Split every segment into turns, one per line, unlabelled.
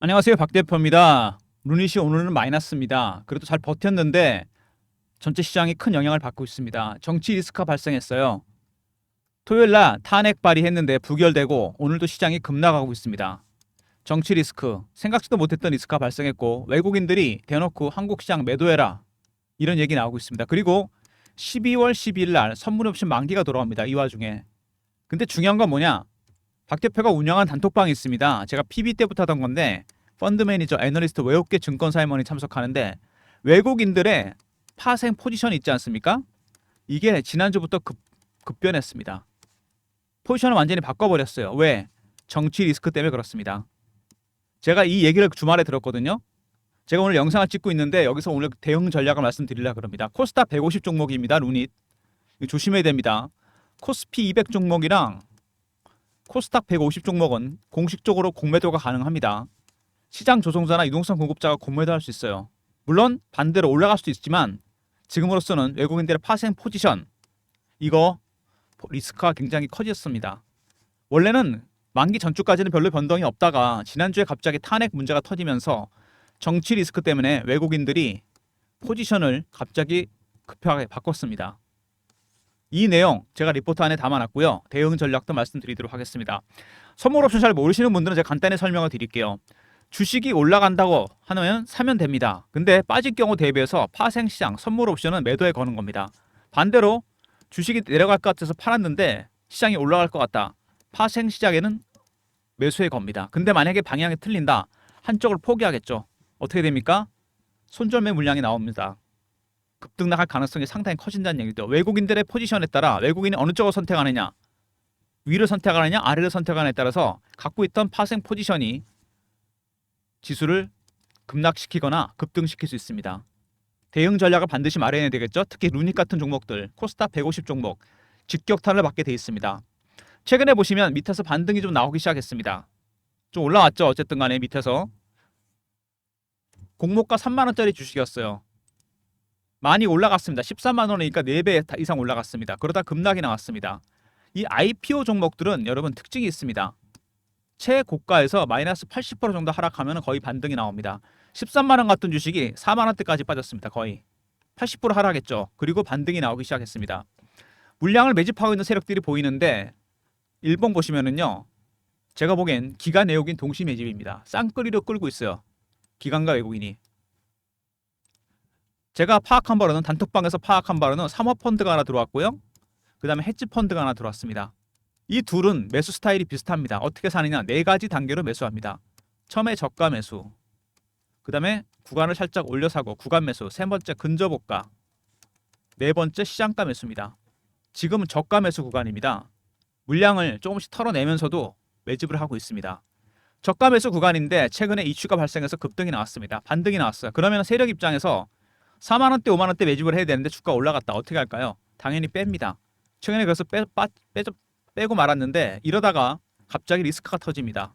안녕하세요. 박 대표입니다. 루닛이 오늘은 마이너스입니다. 그래도 잘 버텼는데 전체 시장이 큰 영향을 받고 있습니다. 정치 리스크가 발생했어요. 토요일 날 탄핵 발의했는데 부결되고 오늘도 시장이 급락하고 있습니다. 정치 리스크, 생각지도 못했던 리스크가 발생했고 외국인들이 대놓고 한국 시장 매도해라 이런 얘기 나오고 있습니다. 그리고 12월 12일 날 선물 옵션 만기가 돌아옵니다. 이 와중에. 근데 중요한 건 뭐냐? 박 대표가 운영한 단톡방이 있습니다. 제가 PB 때부터 하던 건데 펀드 매니저, 애널리스트, 외국계 증권 사임원이 참석하는데 외국인들의 파생 포지션이 있지 않습니까? 이게 지난주부터 급변했습니다. 포지션을 완전히 바꿔버렸어요. 왜? 정치 리스크 때문에 그렇습니다. 제가 이 얘기를 주말에 들었거든요. 제가 오늘 영상을 찍고 있는데 여기서 오늘 대응 전략을 말씀드리려고 합니다. 코스닥 150 종목입니다. 루닛. 이거 조심해야 됩니다. 코스피 200 종목이랑 코스닥 150 종목은 공식적으로 공매도가 가능합니다. 시장 조종자나 유동성 공급자가 공매도할 수 있어요. 물론 반대로 올라갈 수도 있지만 지금으로서는 외국인들의 파생 포지션 이거 리스크가 굉장히 커졌습니다. 원래는 만기 전주까지는 별로 변동이 없다가 지난주에 갑자기 탄핵 문제가 터지면서 정치 리스크 때문에 외국인들이 포지션을 갑자기 급하게 바꿨습니다. 이 내용 제가 리포트 안에 담아놨고요. 대응 전략도 말씀드리도록 하겠습니다. 선물 옵션 잘 모르시는 분들은 제가 간단히 설명을 드릴게요. 주식이 올라간다고 하면 사면 됩니다. 근데 빠질 경우 대비해서 파생시장 선물 옵션은 매도에 거는 겁니다. 반대로 주식이 내려갈 것 같아서 팔았는데 시장이 올라갈 것 같다. 파생시장에는 매수에 겁니다. 근데 만약에 방향이 틀린다. 한쪽을 포기하겠죠. 어떻게 됩니까? 손절매 물량이 나옵니다. 급등락할 가능성이 상당히 커진다는 얘기죠. 외국인들의 포지션에 따라 외국인이 어느 쪽을 선택하느냐, 위를 선택하느냐, 아래를 선택하느냐에 따라서 갖고 있던 파생 포지션이 지수를 급락시키거나 급등시킬 수 있습니다. 대응 전략을 반드시 마련해야 되겠죠. 특히 루닛 같은 종목들, 코스닥 150 종목 직격탄을 받게 돼 있습니다. 최근에 보시면 밑에서 반등이 좀 나오기 시작했습니다. 좀 올라왔죠. 어쨌든 간에 밑에서 공모가 3만 원짜리 주식이었어요. 많이 올라갔습니다. 13만 원이니까 4배 이상 올라갔습니다. 그러다 급락이 나왔습니다. 이 IPO 종목들은 여러분 특징이 있습니다. 최고가에서 마이너스 80% 정도 하락하면 거의 반등이 나옵니다. 13만 원 같은 주식이 4만 원대까지 빠졌습니다. 거의 80% 하락했죠. 그리고 반등이 나오기 시작했습니다. 물량을 매집하고 있는 세력들이 보이는데 일본 보시면은요. 제가 보기엔 기관 외국인 동시 매집입니다. 쌍끌이로 끌고 있어요. 기관과 외국인이. 제가 파악한 바로는 단톡방에서 파악한 바로는 사모펀드가 하나 들어왔고요. 그 다음에 헤지펀드가 하나 들어왔습니다. 이 둘은 매수 스타일이 비슷합니다. 어떻게 사느냐? 4가지 단계로 매수합니다. 처음에 저가 매수, 그 다음에 구간을 살짝 올려 사고 구간 매수, 세 번째 근저고가, 네 번째 시장가 매수입니다. 지금은 저가 매수 구간입니다. 물량을 조금씩 털어내면서도 매집을 하고 있습니다. 저가 매수 구간인데 최근에 이슈가 발생해서 급등이 나왔습니다. 반등이 나왔어요. 그러면 세력 입장에서 4만 원대, 5만 원대 매집을 해야 되는데 주가 올라갔다. 어떻게 할까요? 당연히 뺍니다. 최근에 그래서 빼고 말았는데 이러다가 갑자기 리스크가 터집니다.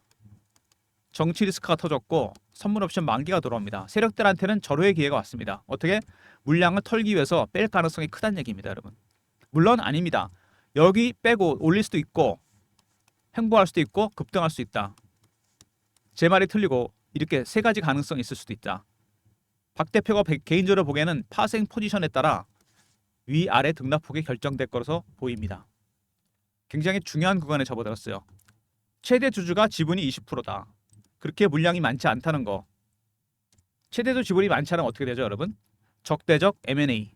정치 리스크가 터졌고 선물 옵션 만기가 돌아옵니다. 세력들한테는 절호의 기회가 왔습니다. 어떻게? 물량을 털기 위해서 뺄 가능성이 크다는 얘기입니다, 여러분. 물론 아닙니다. 여기 빼고 올릴 수도 있고 횡보할 수도 있고 급등할 수 있다. 제 말이 틀리고 이렇게 세 가지 가능성이 있을 수도 있다. 박 대표가 개인적으로 보기에는 파생 포지션에 따라 위아래 등락폭이 결정될 것으로 보입니다. 굉장히 중요한 구간에 접어들었어요. 최대 주주가 지분이 20%다. 그렇게 물량이 많지 않다는 거. 최대주 지분이 많지 않으면 어떻게 되죠, 여러분? 적대적 M&A.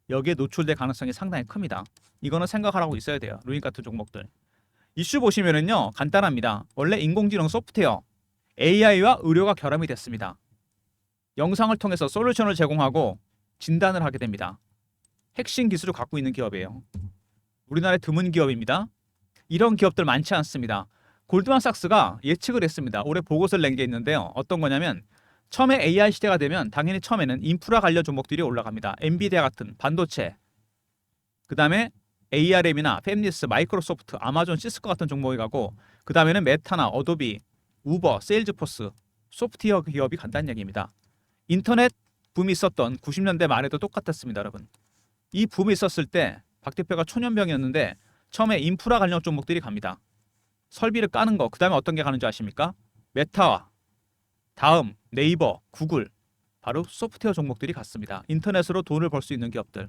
여기에 노출될 가능성이 상당히 큽니다. 이거는 생각하라고 있어야 돼요. 루닛 같은 종목들. 이슈 보시면은요, 간단합니다. 원래 인공지능 소프트웨어, AI와 의료가 결합이 됐습니다. 영상을 통해서 솔루션을 제공하고 진단을 하게 됩니다. 핵심 기술을 갖고 있는 기업이에요. 우리나라의 드문 기업입니다. 이런 기업들 많지 않습니다. 골드만삭스가 예측을 했습니다. 올해 보고서를 낸 게 있는데요. 어떤 거냐면 처음에 AI 시대가 되면 당연히 처음에는 인프라 관련 종목들이 올라갑니다. 엔비디아 같은 반도체, 그 다음에 ARM이나 팹리스, 마이크로소프트, 아마존, 시스코 같은 종목이 가고 그 다음에는 메타나 어도비, 우버, 세일즈포스, 소프트웨어 기업이 간다는 얘기입니다. 인터넷 붐이 있었던 90년대 말에도 똑같았습니다, 여러분. 이 붐이 있었을 때 박 대표가 초년병이었는데 처음에 인프라 관련 종목들이 갑니다. 설비를 까는 거, 그 다음에 어떤 게 가는 줄 아십니까? 메타와 다음 네이버, 구글 바로 소프트웨어 종목들이 같습니다. 인터넷으로 돈을 벌 수 있는 기업들.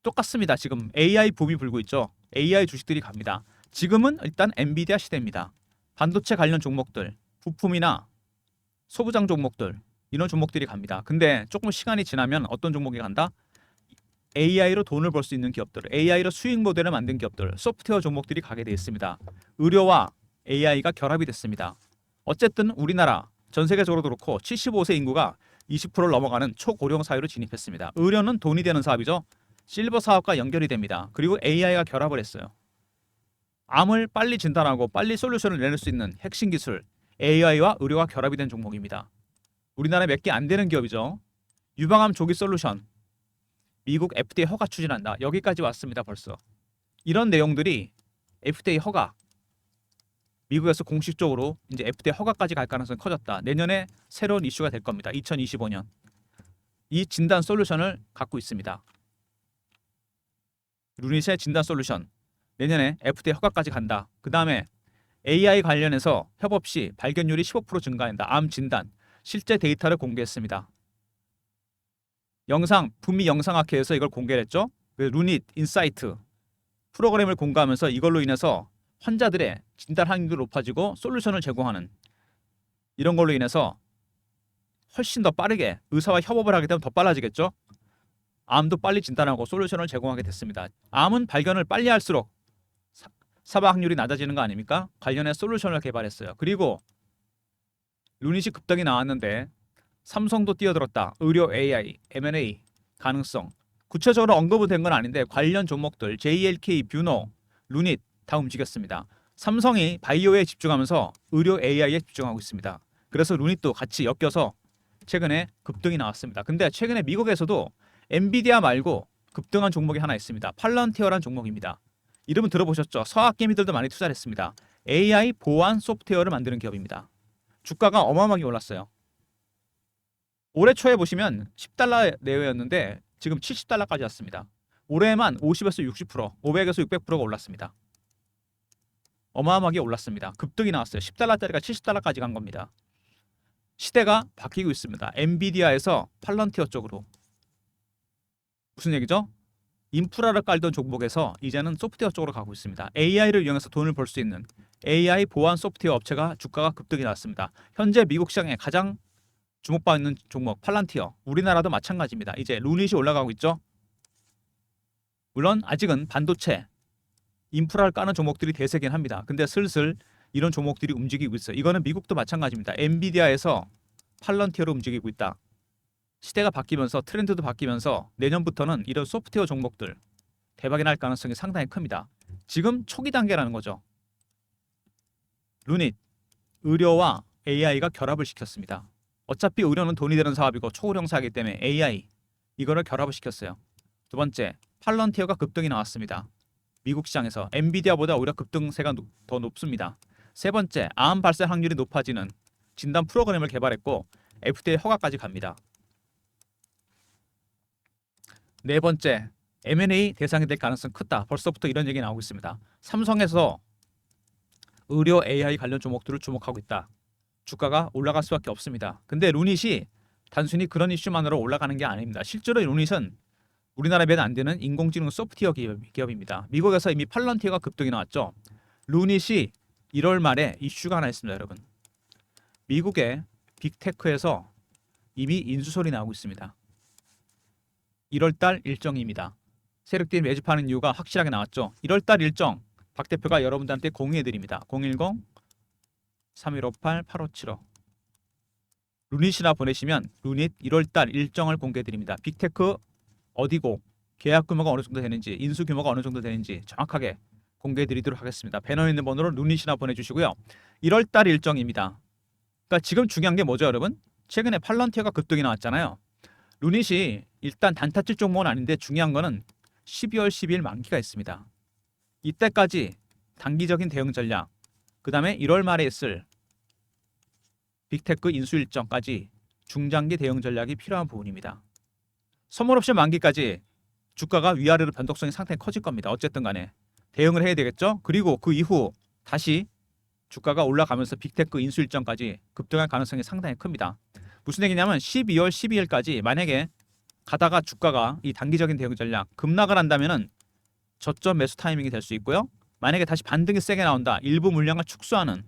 똑같습니다. 지금 AI 붐이 불고 있죠. AI 주식들이 갑니다. 지금은 일단 엔비디아 시대입니다. 반도체 관련 종목들, 부품이나 소부장 종목들 이런 종목들이 갑니다. 근데 조금 시간이 지나면 어떤 종목이 간다? AI로 돈을 벌 수 있는 기업들, AI로 수익 모델을 만든 기업들, 소프트웨어 종목들이 가게 되어 있습니다. 의료와 AI가 결합이 됐습니다. 어쨌든 우리나라 전 세계적으로도 그렇고 75세 인구가 20%를 넘어가는 초고령 사회로 진입했습니다. 의료는 돈이 되는 사업이죠. 실버 사업과 연결이 됩니다. 그리고 AI가 결합을 했어요. 암을 빨리 진단하고 빨리 솔루션을 내놓을 수 있는 핵심 기술 AI와 의료가 결합이 된 종목입니다. 우리나라에 몇 개 안 되는 기업이죠. 유방암 조기 솔루션 미국 FDA 허가 추진한다. 여기까지 왔습니다. 벌써. 이런 내용들이 FDA 허가 미국에서 공식적으로 이제 FDA 허가까지 갈 가능성이 커졌다. 내년에 새로운 이슈가 될 겁니다. 2025년. 이 진단 솔루션을 갖고 있습니다. 루닛의 진단 솔루션. 내년에 FDA 허가까지 간다. 그 다음에 AI 관련해서 협업 시 발견율이 15% 증가한다. 암 진단. 실제 데이터를 공개했습니다. 영상, 북미 영상학회에서 이걸 공개를 했죠. 루닛 인사이트 프로그램을 공개하면서 이걸로 인해서 환자들의 진단 확률도 높아지고 솔루션을 제공하는 이런 걸로 인해서 훨씬 더 빠르게 의사와 협업을 하게 되면 더 빨라지겠죠. 암도 빨리 진단하고 솔루션을 제공하게 됐습니다. 암은 발견을 빨리 할수록 사망 확률이 낮아지는 거 아닙니까? 관련해 솔루션을 개발했어요. 그리고 루닛이 급등이 나왔는데 삼성도 뛰어들었다. 의료 AI, M&A 가능성. 구체적으로 언급은 된 건 아닌데 관련 종목들 JLK, 뷰노, 루닛 다 움직였습니다. 삼성이 바이오에 집중하면서 의료 AI에 집중하고 있습니다. 그래서 루닛도 같이 엮여서 최근에 급등이 나왔습니다. 근데 최근에 미국에서도 엔비디아 말고 급등한 종목이 하나 있습니다. 팔런티어란 종목입니다. 이름은 들어보셨죠? 서학개미들도 많이 투자를 했습니다. AI 보안 소프트웨어를 만드는 기업입니다. 주가가 어마어마하게 올랐어요. 올해 초에 보시면 10달러 내외였는데 지금 70달러까지 왔습니다. 올해만 50에서 60%, 500에서 600%가 올랐습니다. 어마어마하게 올랐습니다. 급등이 나왔어요. 10달러짜리가 70달러까지 간 겁니다. 시대가 바뀌고 있습니다. 엔비디아에서 팔런티어 쪽으로. 무슨 얘기죠? 인프라를 깔던 종목에서 이제는 소프트웨어 쪽으로 가고 있습니다. AI를 이용해서 돈을 벌 수 있는 AI 보안 소프트웨어 업체가 주가가 급등이 나왔습니다. 현재 미국 시장에 가장 주목받는 종목 팔런티어. 우리나라도 마찬가지입니다. 이제 루닛이 올라가고 있죠. 물론 아직은 반도체 인프라를 까는 종목들이 대세긴 합니다. 근데 슬슬 이런 종목들이 움직이고 있어요. 이거는 미국도 마찬가지입니다. 엔비디아에서 팔런티어로 움직이고 있다. 시대가 바뀌면서 트렌드도 바뀌면서 내년부터는 이런 소프트웨어 종목들 대박이 날 가능성이 상당히 큽니다. 지금 초기 단계라는 거죠. 루닛, 의료와 AI가 결합을 시켰습니다. 어차피 의료는 돈이 되는 사업이고 초고령 사이기 때문에 AI 이거를 결합을 시켰어요. 두 번째, 팔런티어가 급등이 나왔습니다. 미국 시장에서 엔비디아보다 오히려 급등세가 더 높습니다. 세 번째, 암 발생 확률이 높아지는 진단 프로그램을 개발했고 FDA 허가까지 갑니다. 네 번째, M&A 대상이 될 가능성이 크다. 벌써부터 이런 얘기 나오고 있습니다. 삼성에서 의료 AI 관련 종목들을 주목하고 있다. 주가가 올라갈 수밖에 없습니다. 근데 루닛이 단순히 그런 이슈만으로 올라가는 게 아닙니다. 실제로 루닛은 우리나라에 몇 안 되는 인공지능 소프트웨어 기업입니다. 미국에서 이미 팔런티어가 급등이 나왔죠. 루닛이 1월 말에 이슈가 하나 있습니다, 여러분. 미국의 빅테크에서 이미 인수설이 나오고 있습니다. 1월달 일정입니다. 세력들이 매집하는 이유가 확실하게 나왔죠. 1월달 일정 박 대표가 여러분들한테 공유해드립니다. 010-3158-8575 루닛이나 보내시면 루닛 1월달 일정을 공개해드립니다. 빅테크 어디고 계약 규모가 어느 정도 되는지 인수 규모가 어느 정도 되는지 정확하게 공개해드리도록 하겠습니다. 배너에 있는 번호로 루닛이나 보내주시고요. 1월달 일정입니다. 그러니까 지금 중요한 게 뭐죠, 여러분? 최근에 팔런티어가 급등이 나왔잖아요. 루닛이 일단 단타칠 종목은 아닌데 중요한 거는 12월 12일 만기가 있습니다. 이때까지 단기적인 대응 전략, 그 다음에 1월 말에 있을 빅테크 인수 일정까지 중장기 대응 전략이 필요한 부분입니다. 선물옵션 만기까지 주가가 위아래로 변동성이 상당히 커질 겁니다. 어쨌든 간에 대응을 해야 되겠죠. 그리고 그 이후 다시 주가가 올라가면서 빅테크 인수 일정까지 급등할 가능성이 상당히 큽니다. 무슨 얘기냐면 12월 12일까지 만약에 가다가 주가가 이 단기적인 대응 전략 급락을 한다면은 저점 매수 타이밍이 될 수 있고요. 만약에 다시 반등이 세게 나온다. 일부 물량을 축소하는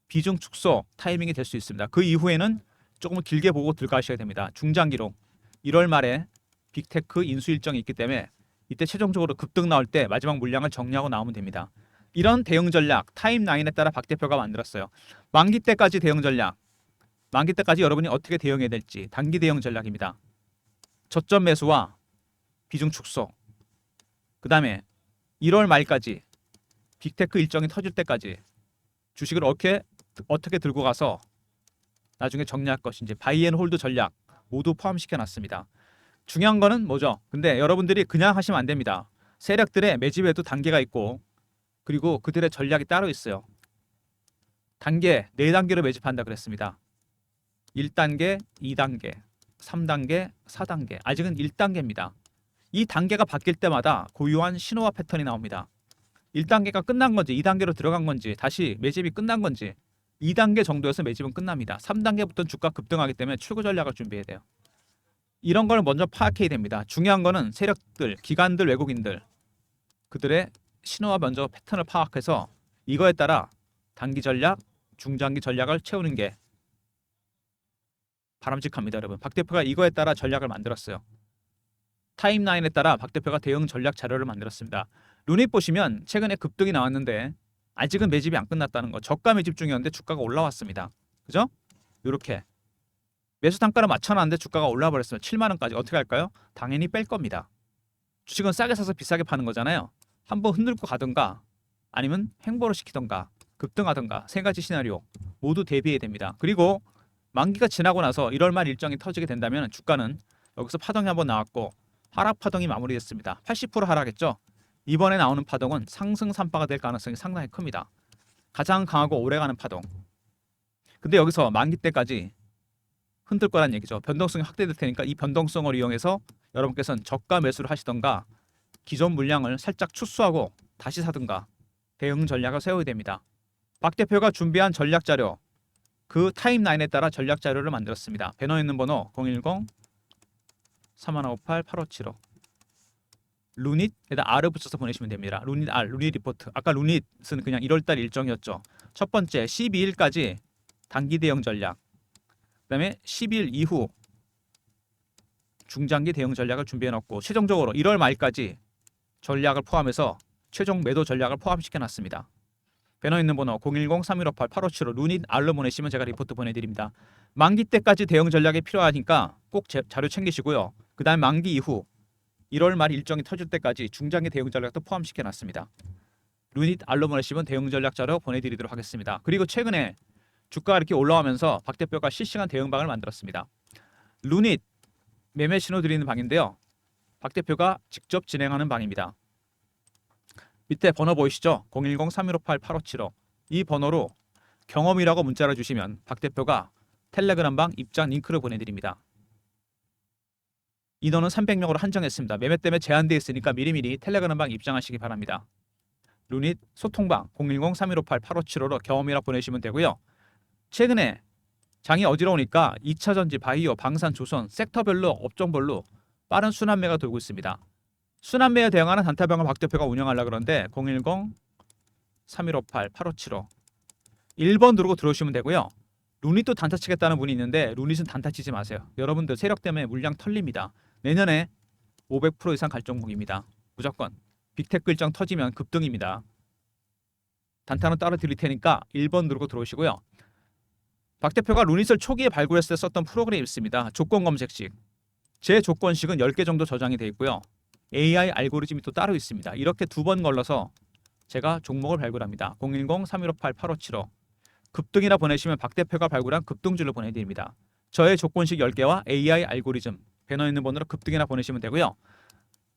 비중 축소 타이밍이 될 수 있습니다. 그 이후에는 조금 길게 보고 들어가셔야 됩니다. 중장기로 1월 말에 빅테크 인수 일정이 있기 때문에 이때 최종적으로 급등 나올 때 마지막 물량을 정리하고 나오면 됩니다. 이런 대응 전략 타임라인에 따라 박 대표가 만들었어요. 만기 때까지 대응 전략, 만기 때까지 여러분이 어떻게 대응해야 될지 단기 대응 전략입니다. 저점 매수와 비중 축소, 그 다음에 1월 말까지 빅테크 일정이 터질 때까지 주식을 어떻게 들고 가서 나중에 정리할 것인지 바이앤홀드 전략 모두 포함시켜 놨습니다. 중요한 거는 뭐죠? 근데 여러분들이 그냥 하시면 안 됩니다. 세력들의 매집에도 단계가 있고 그리고 그들의 전략이 따로 있어요. 단계 4단계로 매집한다 그랬습니다. 1단계, 2단계, 3단계, 4단계. 아직은 1단계입니다. 이 단계가 바뀔 때마다 고유한 신호와 패턴이 나옵니다. 1단계가 끝난 건지 2단계로 들어간 건지 다시 매집이 끝난 건지 2단계 정도에서 매집은 끝납니다. 3단계부터는 주가 급등하기 때문에 출구 전략을 준비해야 돼요. 이런 걸 먼저 파악해야 됩니다. 중요한 거는 세력들, 기관들, 외국인들 그들의 신호와 먼저 패턴을 파악해서 이거에 따라 단기 전략, 중장기 전략을 채우는 게 바람직합니다. 여러분. 박 대표가 이거에 따라 전략을 만들었어요. 타임라인에 따라 박 대표가 대응 전략 자료를 만들었습니다. 루닛 보시면 최근에 급등이 나왔는데 아직은 매집이 안 끝났다는 거. 저가 매집 중이었는데 주가가 올라왔습니다. 그죠? 이렇게 매수 단가를 맞춰놨는데 주가가 올라와 버렸어요. 7만 원까지. 어떻게 할까요? 당연히 뺄 겁니다. 주식은 싸게 사서 비싸게 파는 거잖아요. 한번 흔들고 가든가 아니면 횡보를 시키던가 급등하던가 세 가지 시나리오 모두 대비해야 됩니다. 그리고 만기가 지나고 나서 1월 말 일정이 터지게 된다면 주가는 여기서 파동이 한번 나왔고 하락 파동이 마무리됐습니다. 80% 하락했죠. 이번에 나오는 파동은 상승 산파가 될 가능성이 상당히 큽니다. 가장 강하고 오래가는 파동. 근데 여기서 만기 때까지 흔들 거란 얘기죠. 변동성이 확대될 테니까 이 변동성을 이용해서 여러분께서는 저가 매수를 하시던가 기존 물량을 살짝 축소하고 다시 사든가 대응 전략을 세워야 됩니다. 박 대표가 준비한 전략 자료 그 타임라인에 따라 전략 자료를 만들었습니다. 배너에 있는 번호 010-3158-8575 루닛에다 R을 붙여서 보내시면 됩니다. 루닛 R, 루닛 리포트. 아까 루닛은 그냥 1월달 일정이었죠. 첫 번째 12일까지 단기 대응 전략 그 다음에 10일 이후 중장기 대응 전략을 준비해놓고 최종적으로 1월 말까지 전략을 포함해서 최종 매도 전략을 포함시켜놨습니다. 배너 있는 번호 010-3158-8575 루닛 R로 보내시면 제가 리포트 보내드립니다. 만기 때까지 대응 전략이 필요하니까 꼭 자료 챙기시고요. 그 다음 만기 이후 1월 말 일정이 터질 때까지 중장기 대응 전략도 포함시켜놨습니다. 루닛 R로 보내시면 대응 전략 자료 보내드리도록 하겠습니다. 그리고 최근에 주가가 이렇게 올라오면서 박 대표가 실시간 대응방을 만들었습니다. 루닛 매매 신호 드리는 방인데요. 박 대표가 직접 진행하는 방입니다. 밑에 번호 보이시죠? 010-3158-8575 이 번호로 경험이라고 문자를 주시면 박 대표가 텔레그램방 입장 링크를 보내드립니다. 인원은 300명으로 한정했습니다. 매매 때문에 제한되어 있으니까 미리미리 텔레그램방 입장하시기 바랍니다. 루닛 소통방 010-3158-8575로 경험이라 보내시면 되고요. 최근에 장이 어지러우니까 2차전지, 바이오, 방산, 조선 섹터별로 업종별로 빠른 순환매가 돌고 있습니다. 순환매에 대응하는 단타방을 박 대표가 운영하려고 그러는데 010-3158-8575 1번 누르고 들어오시면 되고요. 루닛도 단타 치겠다는 분이 있는데 루닛은 단타 치지 마세요. 여러분들 세력 때문에 물량 털립니다. 내년에 500% 이상 갈 종목입니다. 무조건 빅테크 일정 터지면 급등입니다. 단타는 따로 드릴 테니까 1번 누르고 들어오시고요. 박 대표가 루닛을 초기에 발굴했을 때 썼던 프로그램이 있습니다. 조건 검색식. 제 조건식은 10개 정도 저장이 되어 있고요. AI 알고리즘이 또 따로 있습니다. 이렇게 2번 걸러서 제가 종목을 발굴합니다. 010-3158-8575 급등이라 보내시면 박 대표가 발굴한 급등주를 보내드립니다. 저의 조건식 10개와 AI 알고리즘 배너 있는 번호로 급등이나 보내시면 되고요.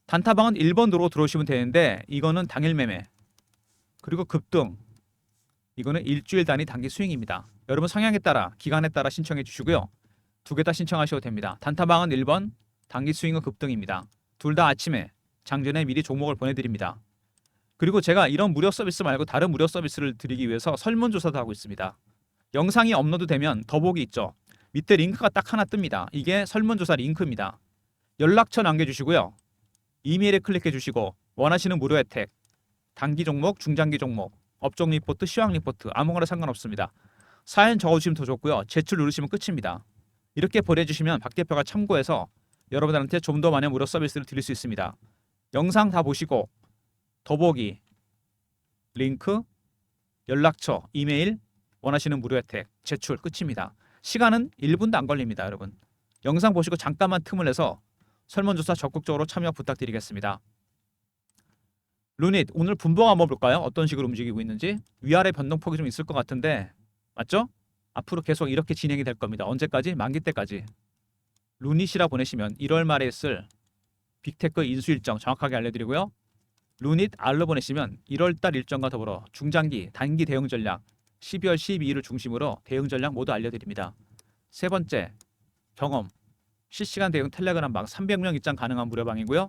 단타방은 1번 누르고 들어오시면 되는데 이거는 당일 매매 그리고 급등 이거는 일주일 단위 단기 수익입니다. 여러분 성향에 따라 기간에 따라 신청해 주시고요. 2개 다 신청하셔도 됩니다. 단타방은 1번 단기 수익은 급등입니다. 둘 다 아침에 장전에 미리 종목을 보내드립니다. 그리고 제가 이런 무료 서비스 말고 다른 무료 서비스를 드리기 위해서 설문조사도 하고 있습니다. 영상이 업로드되면 더보기 있죠. 밑에 링크가 딱 하나 뜹니다. 이게 설문조사 링크입니다. 연락처 남겨주시고요. 이메일에 클릭해 주시고 원하시는 무료 혜택, 단기 종목, 중장기 종목, 업종 리포트, 시황 리포트 아무거나 상관없습니다. 사연 적어주시면 더 좋고요. 제출 누르시면 끝입니다. 이렇게 보내주시면 박 대표가 참고해서 여러분들한테 좀 더 많은 무료 서비스를 드릴 수 있습니다. 영상 다 보시고 더보기, 링크, 연락처, 이메일, 원하시는 무료 혜택, 제출 끝입니다. 시간은 1분도 안 걸립니다, 여러분. 영상 보시고 잠깐만 틈을 내서 설문조사 적극적으로 참여 부탁드리겠습니다. 루닛, 오늘 분봉 한번 볼까요? 어떤 식으로 움직이고 있는지. 위아래 변동폭이 좀 있을 것 같은데 맞죠? 앞으로 계속 이렇게 진행이 될 겁니다. 언제까지? 만기 때까지. 루닛이라 보내시면 1월 말에 있을 빅테크 인수 일정 정확하게 알려드리고요. 루닛 R로 보내시면 1월달 일정과 더불어 중장기, 단기 대응 전략 12월 12일을 중심으로 대응 전략 모두 알려드립니다. 세 번째, 경험 실시간 대응 텔레그램 방 300명 입장 가능한 무료방이고요.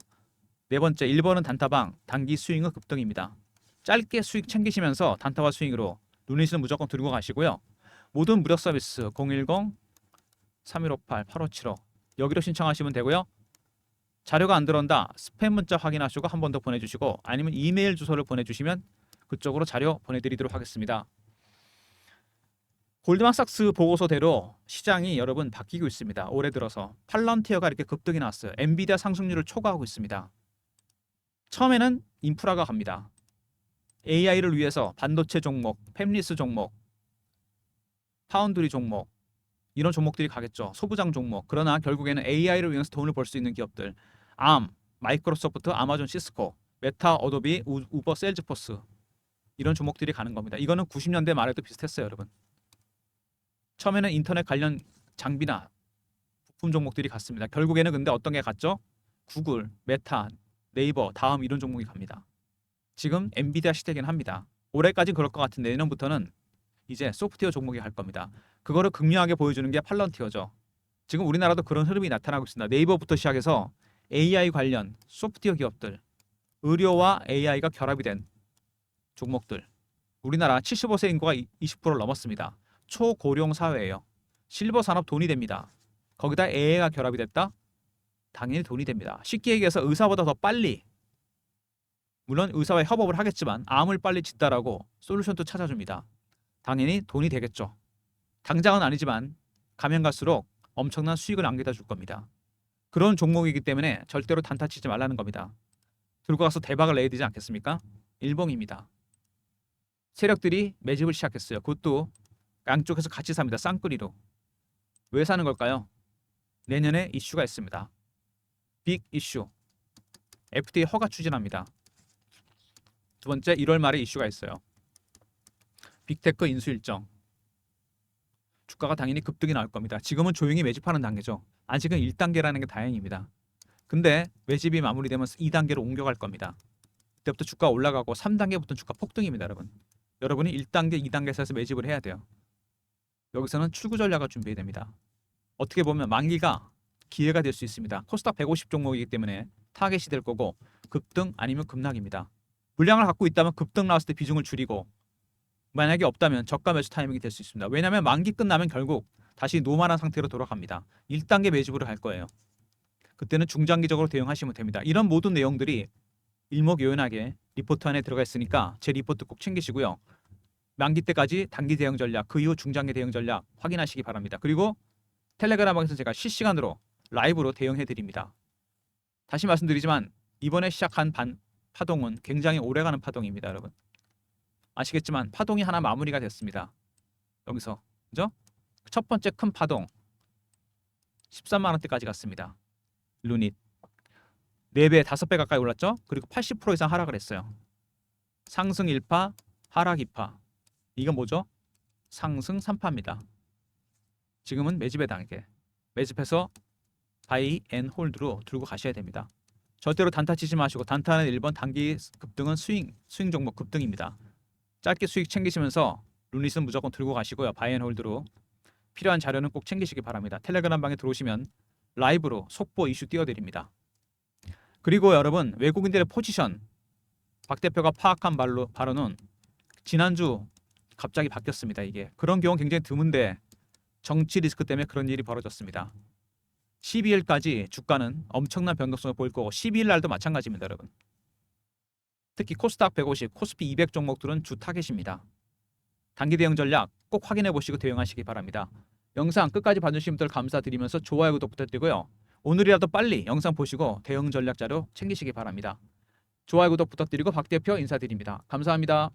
네 번째, 1번은 단타방 단기 스윙의 급등입니다. 짧게 수익 챙기시면서 단타와 스윙으로 루닛은 무조건 들고 가시고요. 모든 무료 서비스 010-3158-8575 여기로 신청하시면 되고요. 자료가 안 들어온다. 스팸 문자 확인하시고 한 번 더 보내주시고 아니면 이메일 주소를 보내주시면 그쪽으로 자료 보내드리도록 하겠습니다. 골드만삭스 보고서대로 시장이 여러분 바뀌고 있습니다. 올해 들어서 팔런티어가 이렇게 급등이 나왔어요. 엔비디아 상승률을 초과하고 있습니다. 처음에는 인프라가 갑니다. AI를 위해서 반도체 종목, 팹리스 종목, 파운드리 종목 이런 종목들이 가겠죠. 소부장 종목. 그러나 결국에는 AI를 위해서 돈을 벌 수 있는 기업들 암, 마이크로소프트, 아마존, 시스코, 메타, 어도비, 우버, 셀즈포스 이런 종목들이 가는 겁니다. 이거는 90년대 말에도 비슷했어요, 여러분. 처음에는 인터넷 관련 장비나 부품 종목들이 갔습니다. 결국에는 근데 어떤 게 갔죠? 구글, 메타, 네이버, 다음 이런 종목이 갑니다. 지금 엔비디아 시대긴 합니다. 올해까지는 그럴 것 같은데 내년부터는 이제 소프트웨어 종목이 갈 겁니다. 그거를 극명하게 보여주는 게 팔런티어죠. 지금 우리나라도 그런 흐름이 나타나고 있습니다. 네이버부터 시작해서 AI 관련 소프트웨어 기업들, 의료와 AI가 결합이 된 종목들. 우리나라 75세 인구가 20%를 넘었습니다. 초고령 사회예요. 실버 산업 돈이 됩니다. 거기다 AI가 결합이 됐다? 당연히 돈이 됩니다. 쉽게 얘기해서 의사보다 더 빨리, 물론 의사와 협업을 하겠지만 암을 빨리 진단하고 솔루션도 찾아줍니다. 당연히 돈이 되겠죠. 당장은 아니지만 가면 갈수록 엄청난 수익을 안겨다 줄 겁니다. 그런 종목이기 때문에 절대로 단타 치지 말라는 겁니다. 들고 가서 대박을 내야 되지 않겠습니까? 일봉입니다. 세력들이 매집을 시작했어요. 그것도 양쪽에서 같이 삽니다. 쌍끌이로. 왜 사는 걸까요? 내년에 이슈가 있습니다. 빅 이슈. FDA 허가 추진합니다. 두 번째, 1월 말에 이슈가 있어요. 빅테크 인수 일정. 주가가 당연히 급등이 나올 겁니다. 지금은 조용히 매집하는 단계죠. 아직은 1단계라는 게 다행입니다. 근데 매집이 마무리되면 2단계로 옮겨갈 겁니다. 그때부터 주가가 올라가고 3단계부터는 주가 폭등입니다, 여러분. 여러분이 1단계, 2단계에서 매집을 해야 돼요. 여기서는 출구 전략을 준비해야 됩니다. 어떻게 보면 만기가 기회가 될 수 있습니다. 코스닥 150 종목이기 때문에 타겟이 될 거고 급등 아니면 급락입니다. 물량을 갖고 있다면 급등 나왔을 때 비중을 줄이고 만약에 없다면 저가 매수 타이밍이 될 수 있습니다. 왜냐하면 만기 끝나면 결국 다시 노멀한 상태로 돌아갑니다. 1단계 매집으로 갈 거예요. 그때는 중장기적으로 대응하시면 됩니다. 이런 모든 내용들이 일목요연하게 리포트 안에 들어가 있으니까 제 리포트 꼭 챙기시고요. 만기 때까지 단기 대응 전략, 그 이후 중장기 대응 전략 확인하시기 바랍니다. 그리고 텔레그램에서 제가 실시간으로 라이브로 대응해 드립니다. 다시 말씀드리지만 이번에 시작한 파동은 굉장히 오래가는 파동입니다, 여러분. 아시겠지만 파동이 하나 마무리가 됐습니다. 여기서 그죠? 첫 번째 큰 파동 13만 원대까지 갔습니다. 루닛 4배, 5배 가까이 올랐죠? 그리고 80% 이상 하락을 했어요. 상승 1파, 하락 2파. 이건 뭐죠? 상승 3파입니다. 지금은 매집의 단계. 매집해서 바이 앤 홀드로 들고 가셔야 됩니다. 절대로 단타 치지 마시고 단타는 1번, 단기 급등은 스윙 종목 급등입니다. 짧게 수익 챙기시면서 루닛은 무조건 들고 가시고요. 바이 앤 홀드로 필요한 자료는 꼭 챙기시기 바랍니다. 텔레그램 방에 들어오시면 라이브로 속보 이슈 띄워드립니다. 그리고 여러분 외국인들의 포지션 박 대표가 파악한 바로는 지난주 갑자기 바뀌었습니다. 이게 그런 경우 굉장히 드문데 정치 리스크 때문에 그런 일이 벌어졌습니다. 12일까지 주가는 엄청난 변동성을 보일 거고 12일 날도 마찬가지입니다, 여러분. 특히 코스닥 150, 코스피 200 종목들은 주 타겟입니다. 단기 대응 전략 꼭 확인해 보시고 대응하시기 바랍니다. 영상 끝까지 봐주신 분들 감사드리면서 좋아요, 구독 부탁드리고요. 오늘이라도 빨리 영상 보시고 대응 전략 자료 챙기시기 바랍니다. 좋아요, 구독 부탁드리고 박 대표 인사드립니다. 감사합니다.